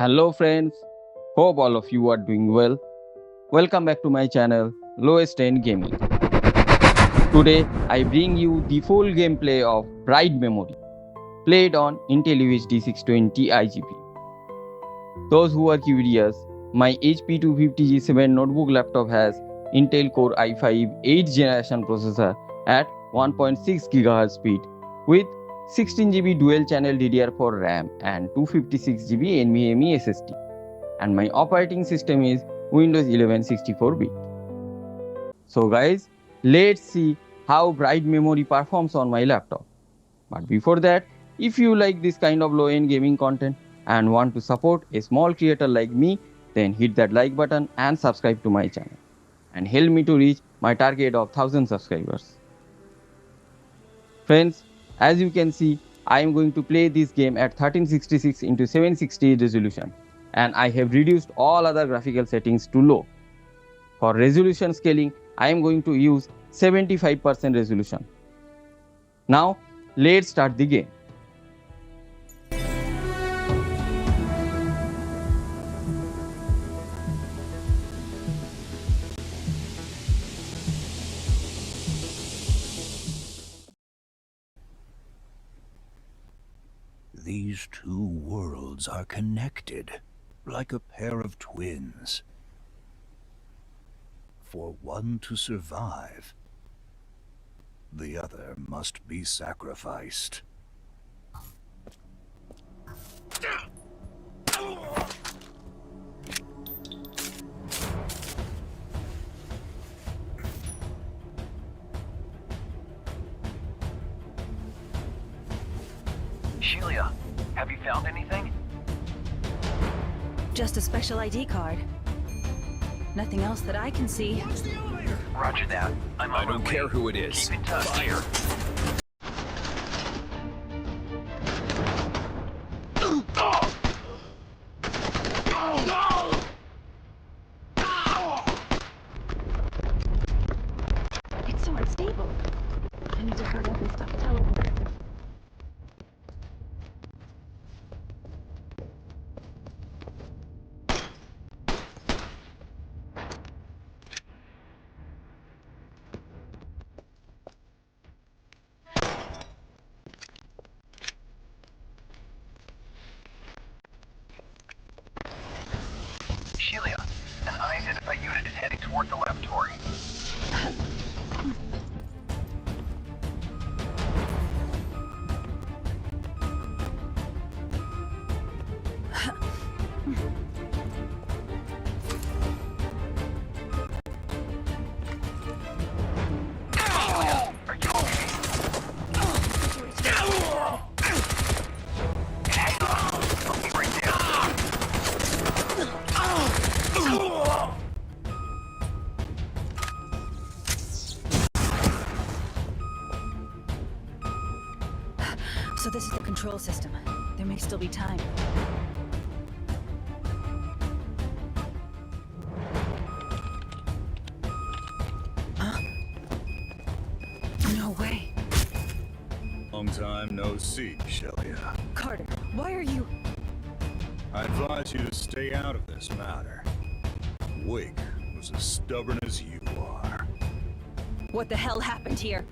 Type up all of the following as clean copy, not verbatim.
Hello friends, hope all of you are doing well. Welcome back to my channel Lowest End Gaming. Today I bring you the full gameplay of Bright Memory, played on Intel UHD 620 iGPU. Those who are curious, my HP 250G7 notebook laptop has Intel Core i5 8th generation processor at 1.6 GHz speed with 16GB dual channel DDR4 RAM and 256GB NVMe SSD. And my operating system is Windows 11 64-bit. So guys, let's see how Bright Memory performs on my laptop. But before that, if you like this kind of low-end gaming content and want to support a small creator like me, then hit that like button and subscribe to my channel and help me to reach my target of 1000 subscribers. Friends, as you can see, I am going to play this game at 1366 x 760 resolution, and I have reduced all other graphical settings to low. For resolution scaling, I am going to use 75% resolution. Now, let's start the game. These two worlds are connected, like a pair of twins. For one to survive, the other must be sacrificed. Shelia, have you found anything? Just a special ID card. Nothing else that I can see. Roger that. I don't care who it is. Keep in touch. Fire! It's so unstable. I need to hurry up and stop teleporting. Shelia, an unidentified unit is heading toward the laboratory. Shelia, are you okay? Hang on, I'll be right there. So this is the control system. There may still be time. Huh? No way. Long time no see, Shelia. Carter, why are you... I advise you to stay out of this matter. Wake was as stubborn as you are. What the hell happened here?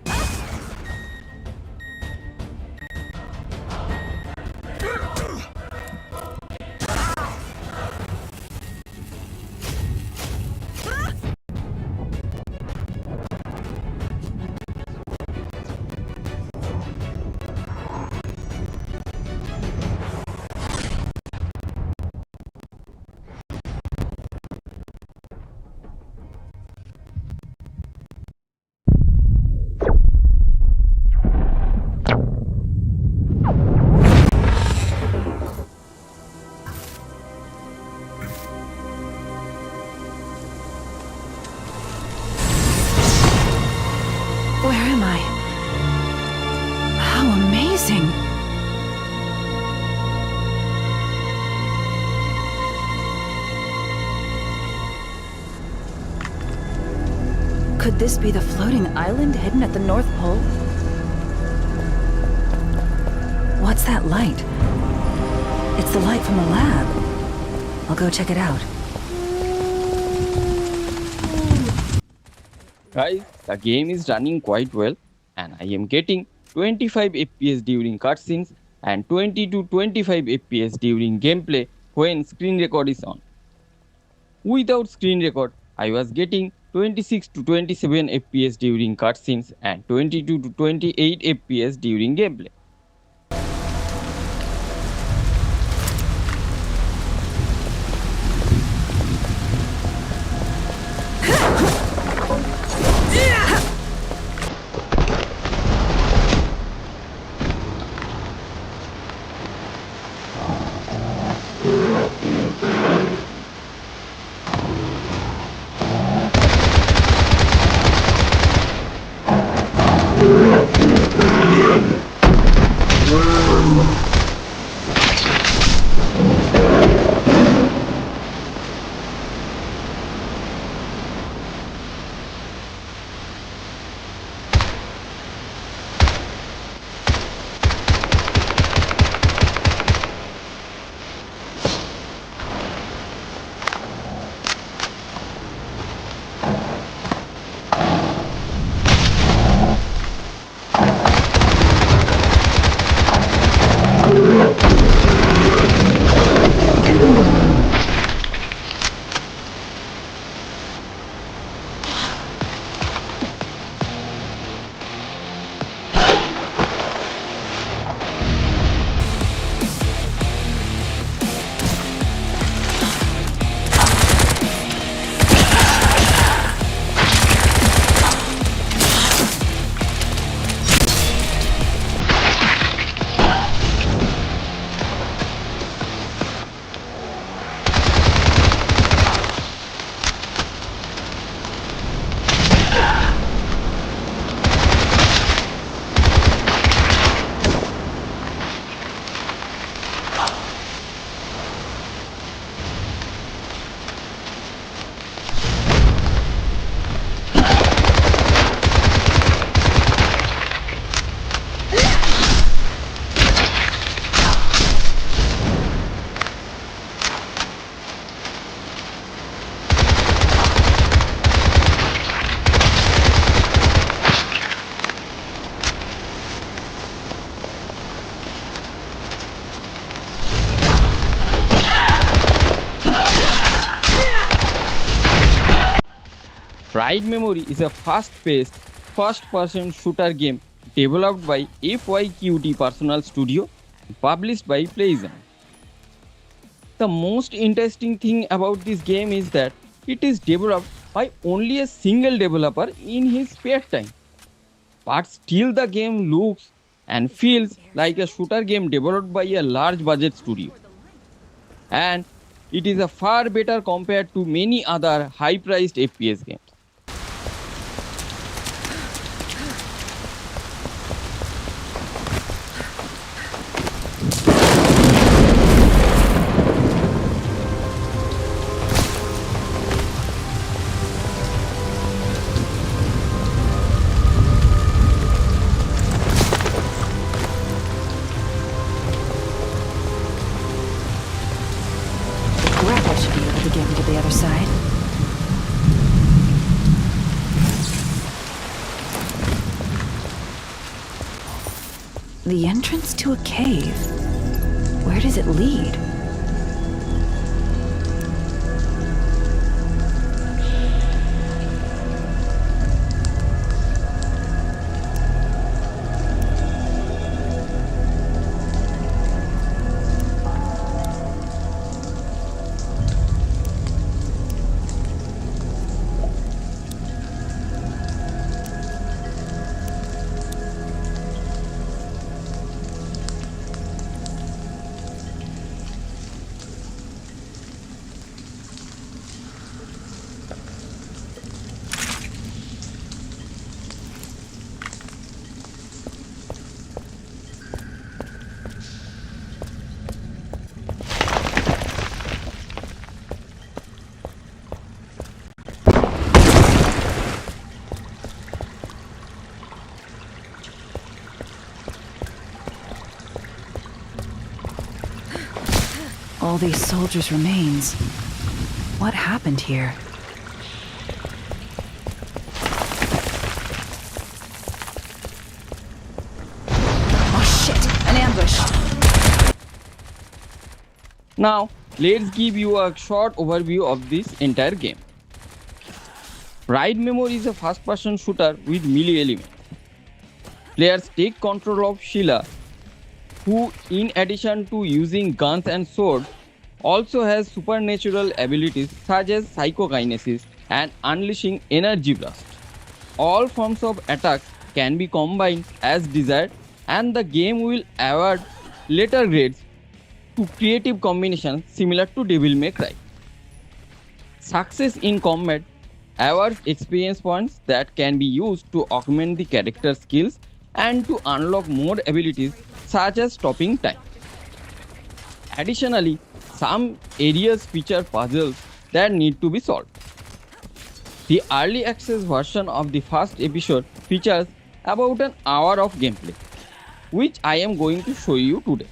Where am I? How amazing! Could this be the floating island hidden at the North Pole? What's that light? It's the light from the lab. I'll go check it out. Guys, the game is running quite well and I am getting 25 FPS during cutscenes and 20 to 25 FPS during gameplay when screen record is on. Without screen record, I was getting 26 to 27 FPS during cutscenes and 22 to 28 FPS during gameplay. Pride Memory is a fast-paced, first-person shooter game developed by FYQD Personal Studio and published by Playism. The most interesting thing about this game is that it is developed by only a single developer in his spare time. But still the game looks and feels like a shooter game developed by a large budget studio. And it is a far better compared to many other high-priced FPS games. Grapple should be able to get me to the other side. The entrance to a cave. Where does it lead? All these soldiers' remains. What happened here? Oh shit! An ambush! Now, let's give you a short overview of this entire game. Pride Memory is a first-person shooter with melee elements. Players take control of Sheila, who, in addition to using guns and swords, also has supernatural abilities such as psychokinesis and unleashing energy blast. All forms of attacks can be combined as desired, and the game will award later grades to creative combinations similar to Devil May Cry. Success in combat awards experience points that can be used to augment the character skills and to unlock more abilities such as stopping time. Additionally, some areas feature puzzles that need to be solved. The early access version of the first episode features about an hour of gameplay, which I am going to show you today.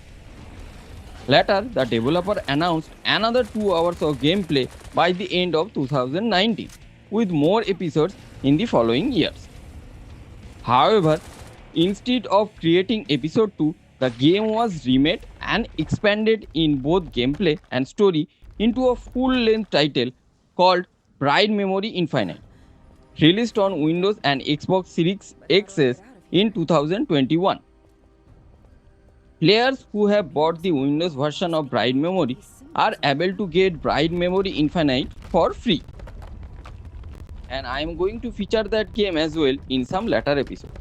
Later, the developer announced another 2 hours of gameplay by the end of 2019, with more episodes in the following years. However, instead of creating episode 2, the game was remade and expanded in both gameplay and story into a full-length title called Pride Memory Infinite, released on Windows and Xbox Series X in 2021. Players who have bought the Windows version of Pride Memory are able to get Pride Memory Infinite for free. And I am going to feature that game as well in some later episodes.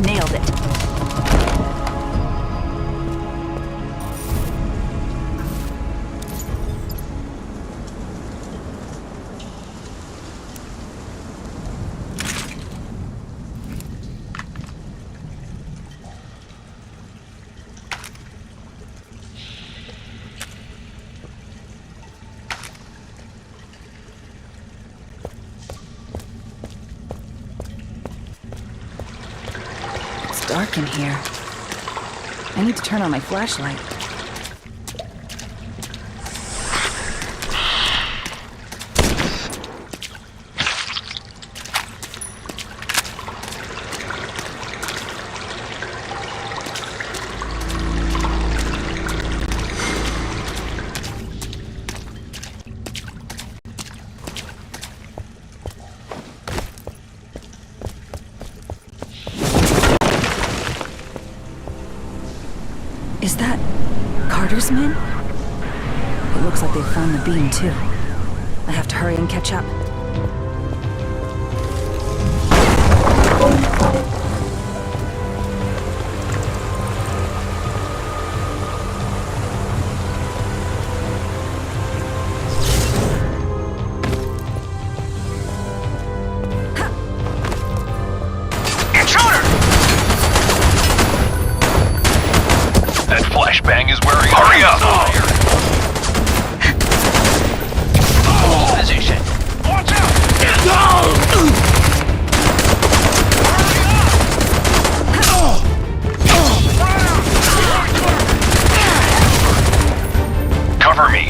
Nailed it. It's dark in here. I need to turn on my flashlight. Is that Carter's men? It looks like they found the beam too. I have to hurry and catch up. Flashbang is wearing. Hurry up! Position. Watch out! Cover me.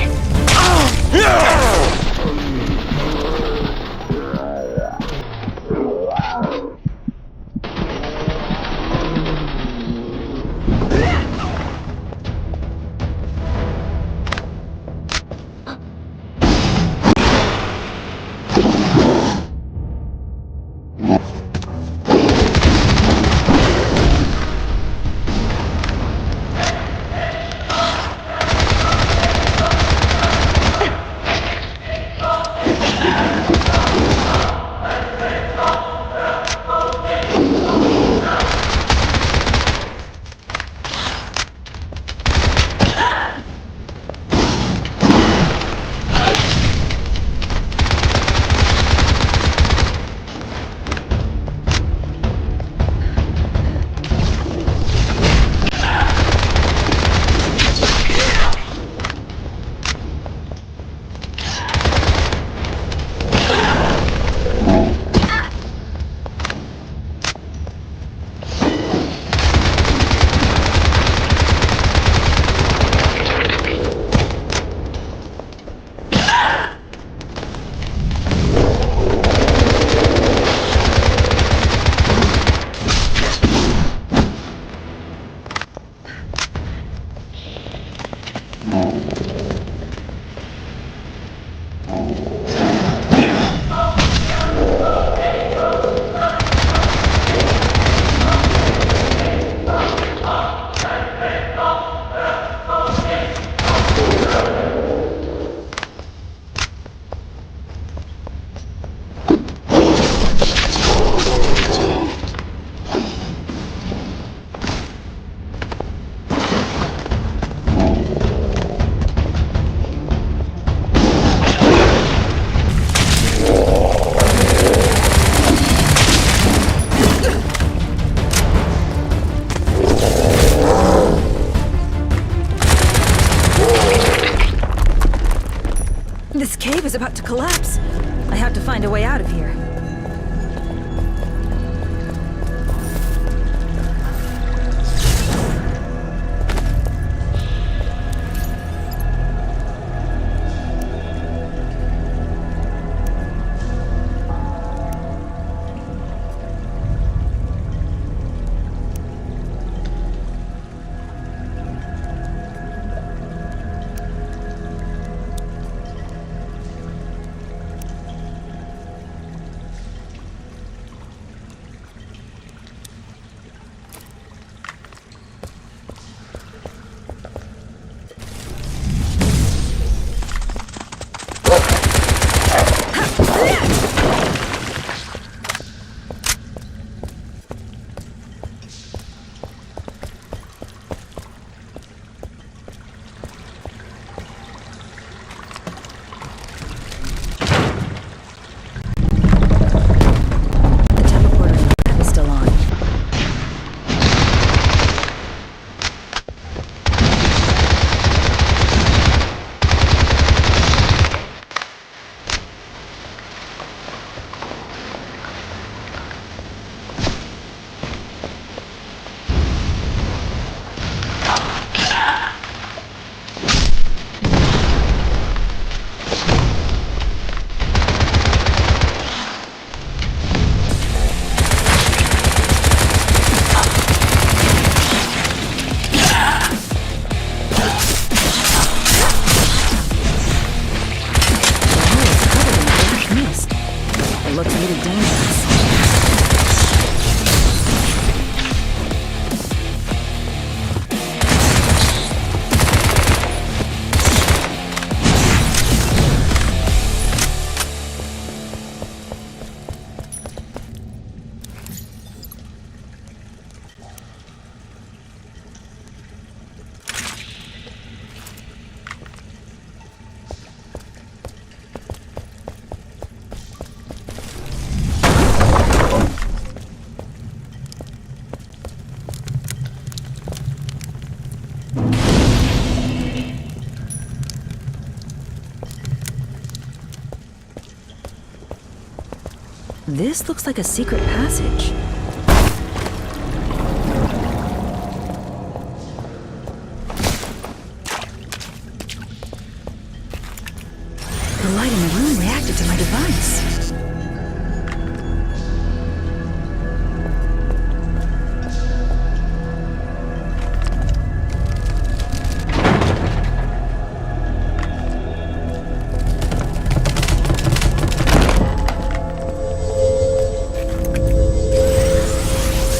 This cave is about to collapse. I have to find a way out of here. This looks like a secret passage. The light in the room reacted to my device.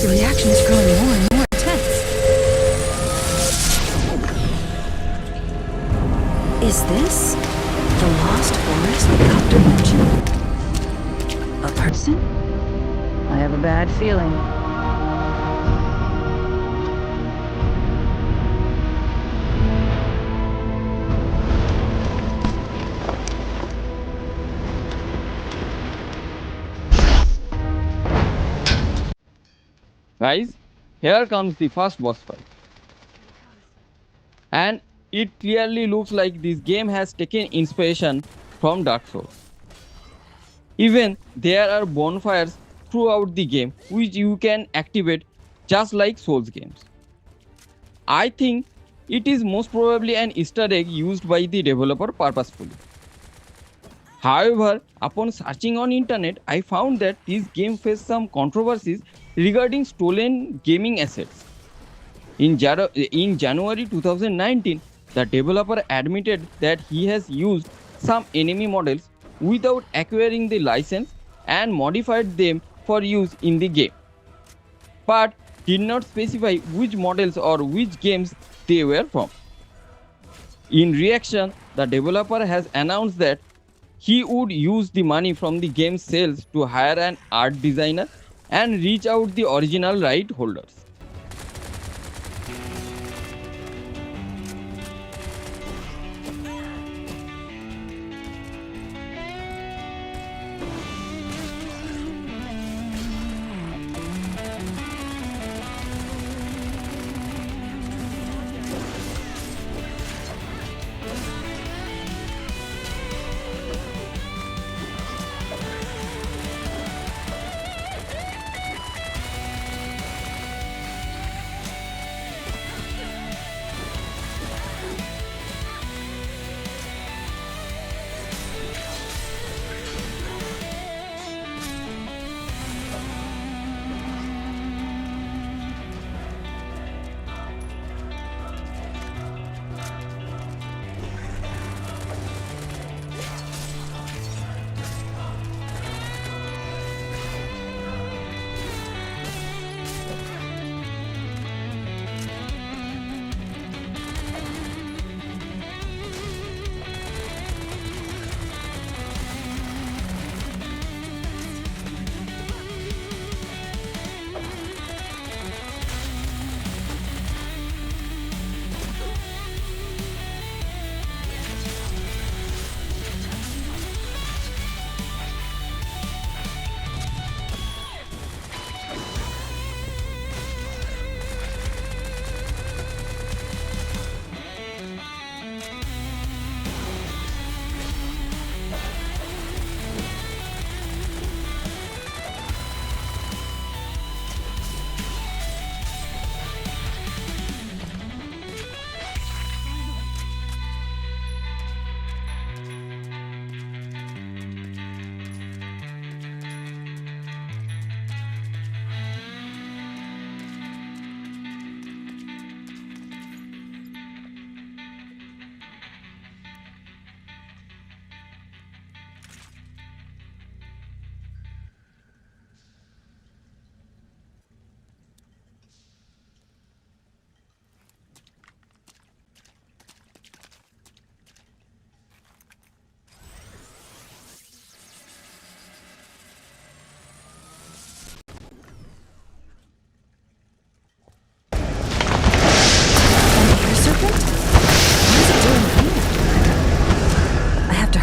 The reaction is growing more and more intense. Is this the lost forest the doctor mentioned? A person? I have a bad feeling. Guys, here comes the first boss fight. And it clearly looks like this game has taken inspiration from Dark Souls. Even there are bonfires throughout the game which you can activate just like Souls games. I think it is most probably an Easter egg used by the developer purposefully. However, upon searching on internet, I found that this game faced some controversies regarding stolen gaming assets. In January 2019, the developer admitted that he has used some enemy models without acquiring the license and modified them for use in the game, but did not specify which models or which games they were from. In reaction, the developer has announced that he would use the money from the game sales to hire an art designer and reach out the original right holders.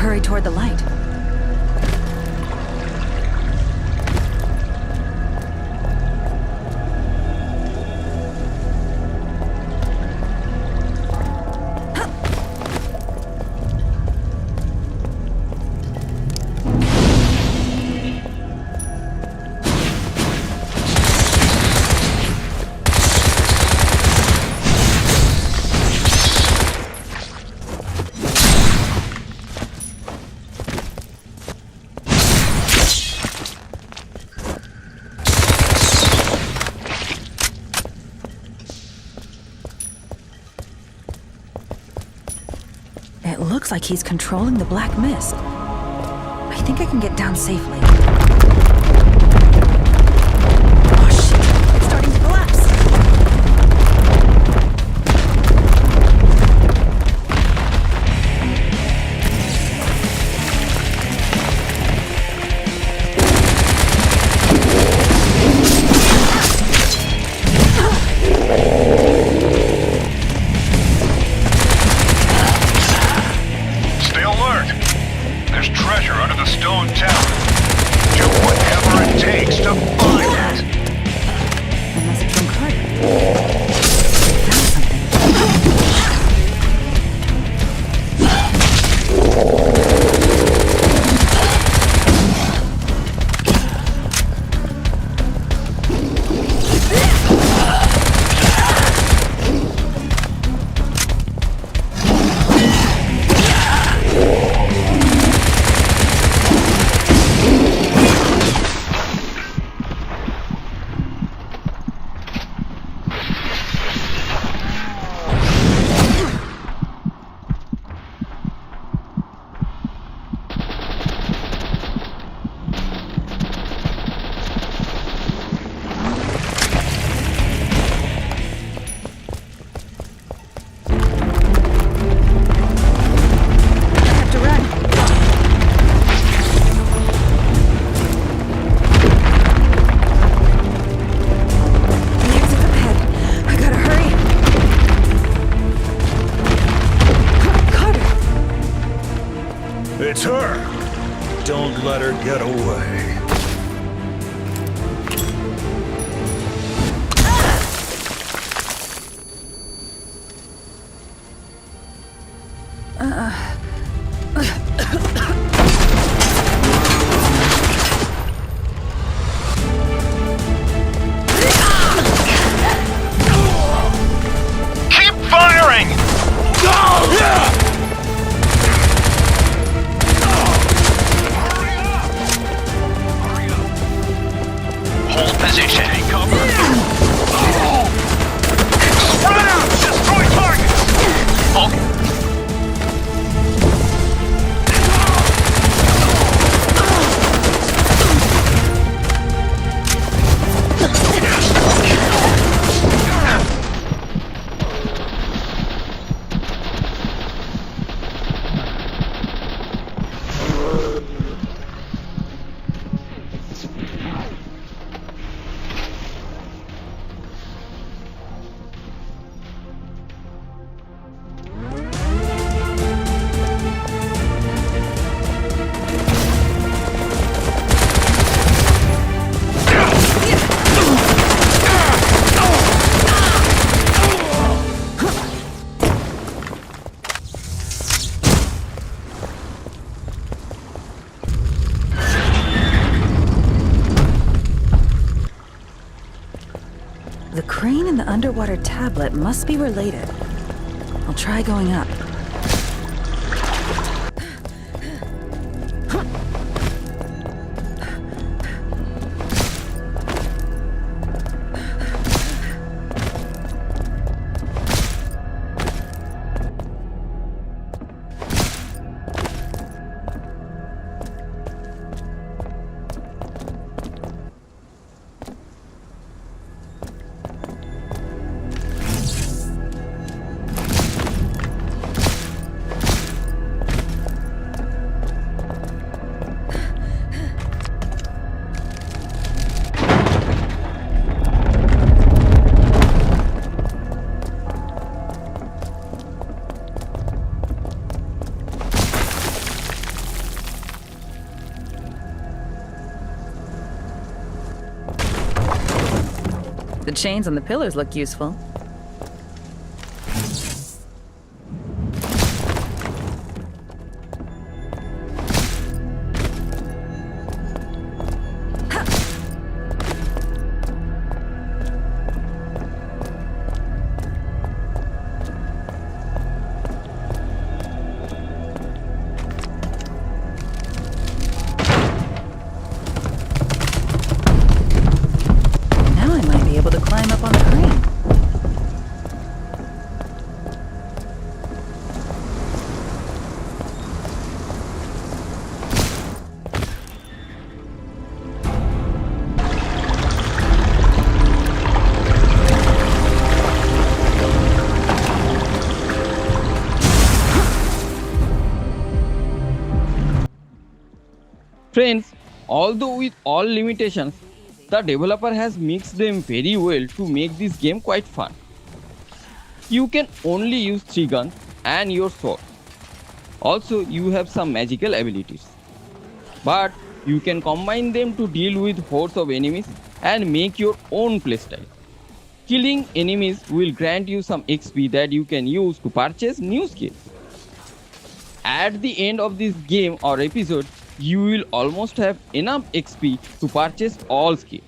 hurry toward the light. It looks like he's controlling the black mist. I think I can get down safely. Oh shit, it's starting to collapse. Stay alert. There's treasure under the stone tower. Do whatever it takes to find it. A message from Carter. I found something. I have to run. The exit's up ahead. I gotta hurry. Carter! It's her! Don't let her get away. Keep firing! Hold position. Take cover. Spread out! Destroy targets! Okay. The crane and the underwater tablet must be related. I'll try going up. The chains on the pillars look useful. Now I might be able to climb up on the crane. Friends, although with all limitations, the developer has mixed them very well to make this game quite fun. You can only use 3 guns and your sword. Also, you have some magical abilities. But you can combine them to deal with hordes of enemies and make your own playstyle. Killing enemies will grant you some XP that you can use to purchase new skills. At the end of this game or episode, you will almost have enough XP to purchase all skills.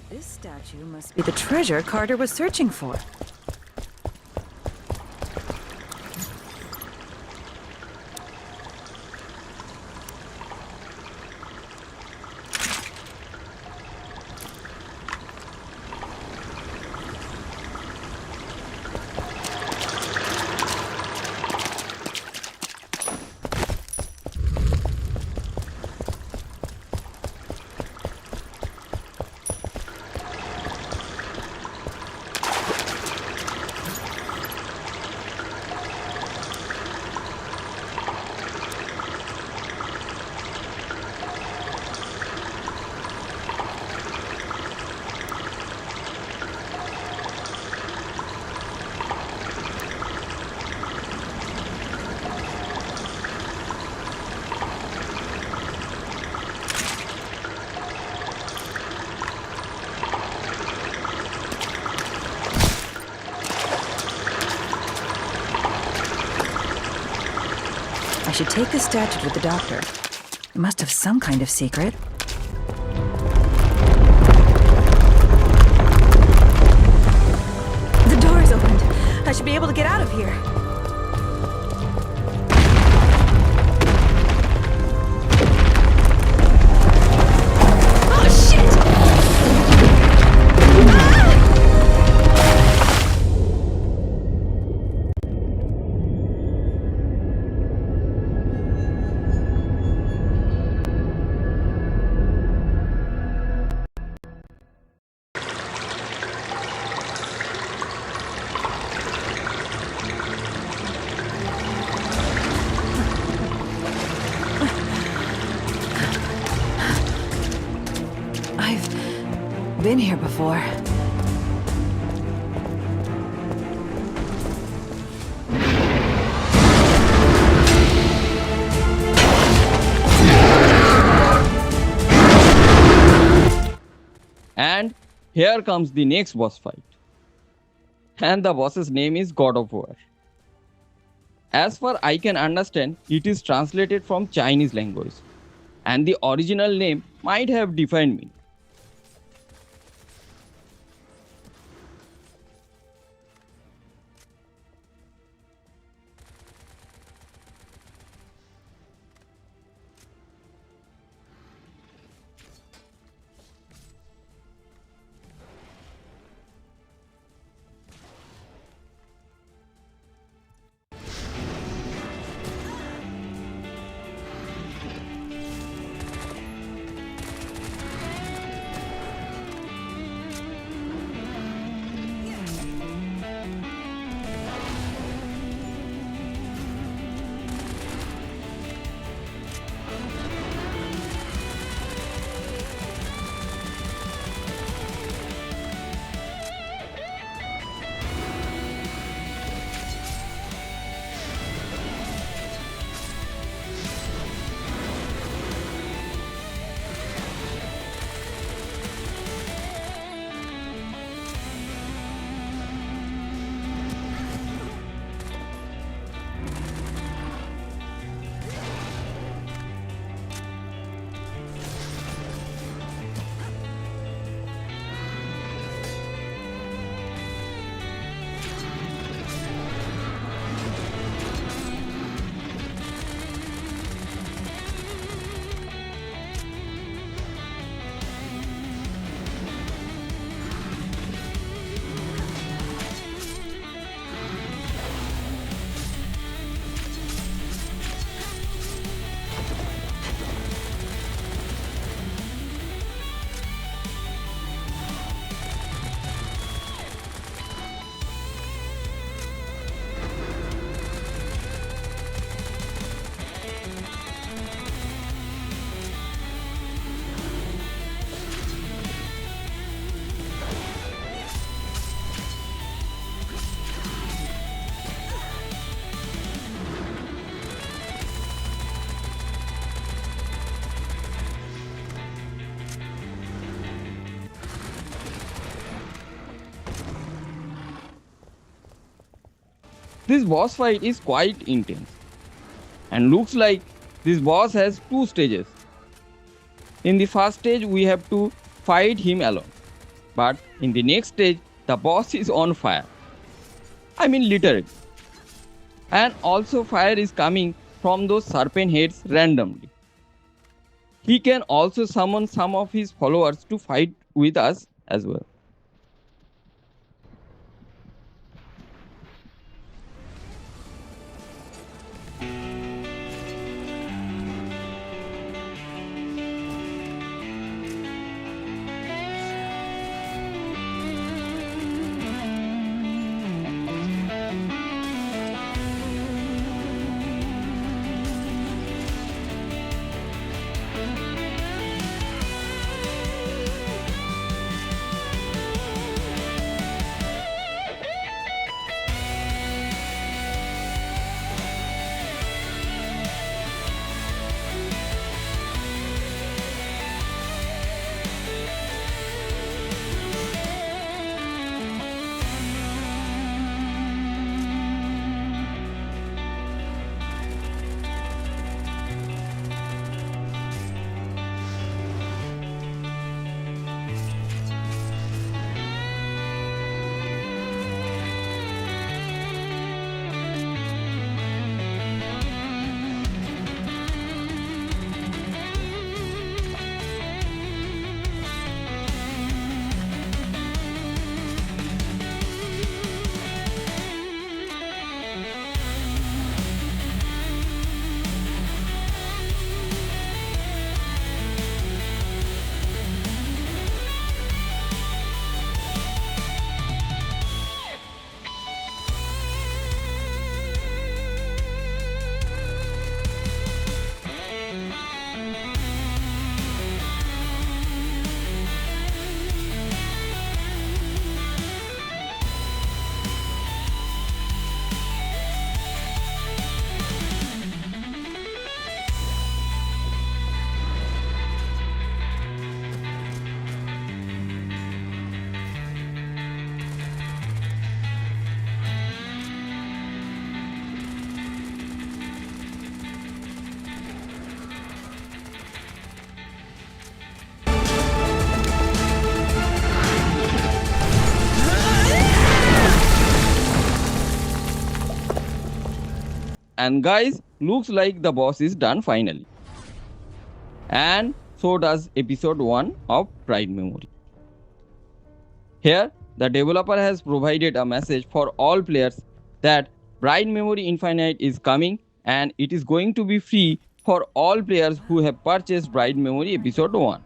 This statue must be the treasure Carter was searching for. should take this statue with the doctor. It must have some kind of secret. The door is opened. I should be able to get out of here. Oh, shit! Ah! I've been here before. And here comes the next boss fight. And the boss's name is God of War. As far I can understand, it is translated from Chinese language, and the original name might have different meaning. This boss fight is quite intense and looks like this boss has two stages. In the first stage we have to fight him alone, but in the next stage the boss is on fire. I mean literally. And also fire is coming from those serpent heads randomly. He can also summon some of his followers to fight with us as well. And guys, looks like the boss is done finally. And so does episode 1 of Pride Memory. Here, the developer has provided a message for all players that Pride Memory Infinite is coming and it is going to be free for all players who have purchased Pride Memory episode 1.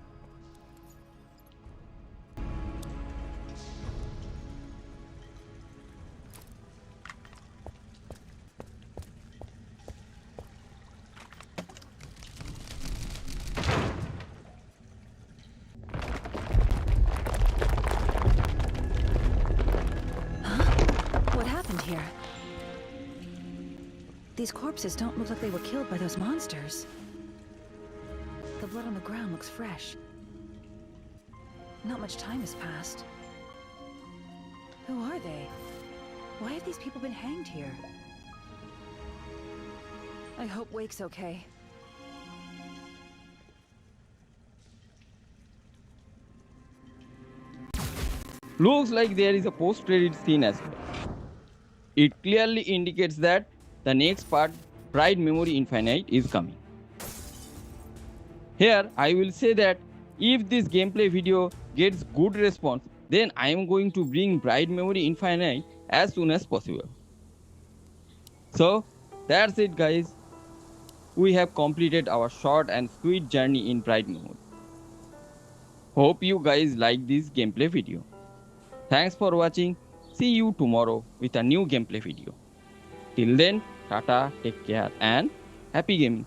What happened here? These corpses don't look like they were killed by those monsters. The blood on the ground looks fresh. Not much time has passed. Who are they? Why have these people been hanged here? I hope Wake's okay. Looks like there is a post-credit scene as well. It clearly indicates that the next part, Pride Memory Infinite, is coming. Here, I will say that if this gameplay video gets good response, then I am going to bring Pride Memory Infinite as soon as possible. So, that's it guys. We have completed our short and sweet journey in Pride Memory. Hope you guys like this gameplay video. Thanks for watching. See you tomorrow with a new gameplay video. Till then, tata, take care and happy gaming.